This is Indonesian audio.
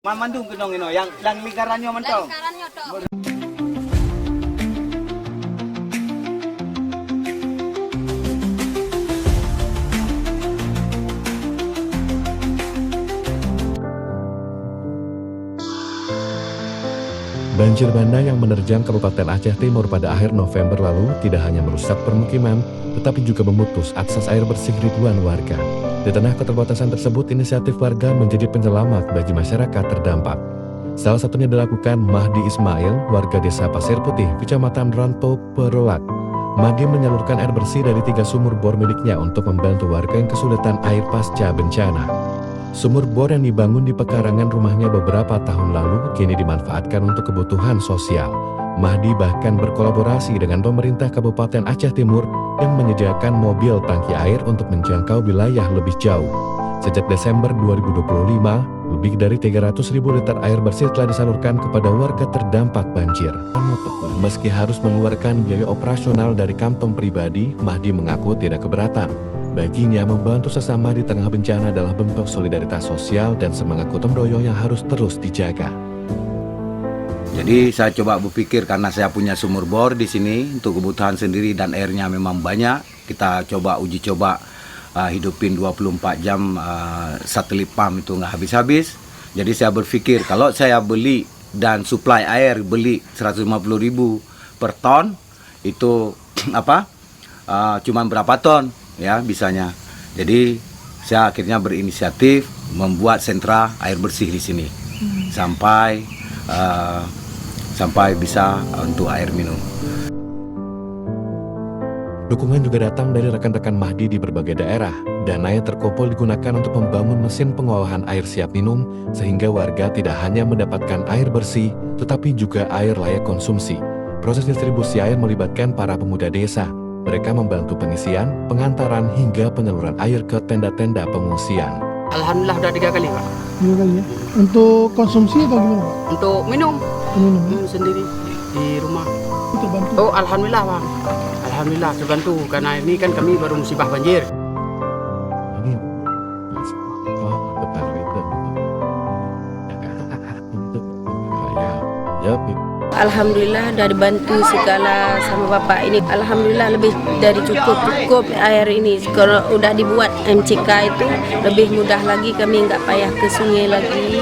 Mandung kenong ino, yang lingkarannya mentong. Lingkarannya tok. Banjir bandang yang menerjang Kabupaten Aceh Timur pada akhir November lalu tidak hanya merusak permukiman, tetapi juga memutus akses air bersih ribuan warga. Di tengah keterbatasan tersebut, inisiatif warga menjadi penyelamat bagi masyarakat terdampak. Salah satunya dilakukan Mahdi Ismail, warga desa Pasir Putih, Kecamatan Ranto, Perolak. Mahdi menyalurkan air bersih dari 3 sumur bor miliknya untuk membantu warga yang kesulitan air pasca bencana. Sumur bor yang dibangun di pekarangan rumahnya beberapa tahun lalu kini dimanfaatkan untuk kebutuhan sosial. Mahdi bahkan berkolaborasi dengan pemerintah Kabupaten Aceh Timur yang menyediakan mobil tangki air untuk menjangkau wilayah lebih jauh. Sejak Desember 2025, lebih dari 300.000 liter air bersih telah disalurkan kepada warga terdampak banjir. Meski harus mengeluarkan biaya operasional dari kantong pribadi, Mahdi mengaku tidak keberatan. Baginya, membantu sesama di tengah bencana adalah bentuk solidaritas sosial dan semangat gotong royong yang harus terus dijaga. Jadi saya coba berpikir karena saya punya sumur bor di sini untuk kebutuhan sendiri dan airnya memang banyak. Kita coba uji coba hidupin 24 jam satelit pump itu nggak habis-habis. Jadi saya berpikir kalau saya beli dan supply air beli 150.000 per ton itu cuman berapa ton? Ya bisanya. Jadi saya akhirnya berinisiatif membuat sentra air bersih di sini sampai bisa untuk air minum. Dukungan juga datang dari rekan-rekan Mahdi di berbagai daerah. Dana yang terkumpul digunakan untuk membangun mesin pengolahan air siap minum sehingga warga tidak hanya mendapatkan air bersih tetapi juga air layak konsumsi. Proses distribusi air melibatkan para pemuda desa. Mereka membantu pengisian, pengantaran, hingga penyaluran air ke tenda-tenda pengungsian. Alhamdulillah udah 3 kali, Pak. 3 kali ya? Untuk konsumsi atau gimana, Pak? Untuk minum, Minum. sendiri di rumah. Terbantu? Oh, Alhamdulillah, Pak. Alhamdulillah terbantu, karena ini kan kami baru musibah banjir. Ini betul itu. Ya. Alhamdulillah udah dibantu segala sama Bapak ini. Alhamdulillah lebih dari cukup air ini. Kalau udah dibuat MCK itu lebih mudah lagi, kami nggak payah ke sungai lagi.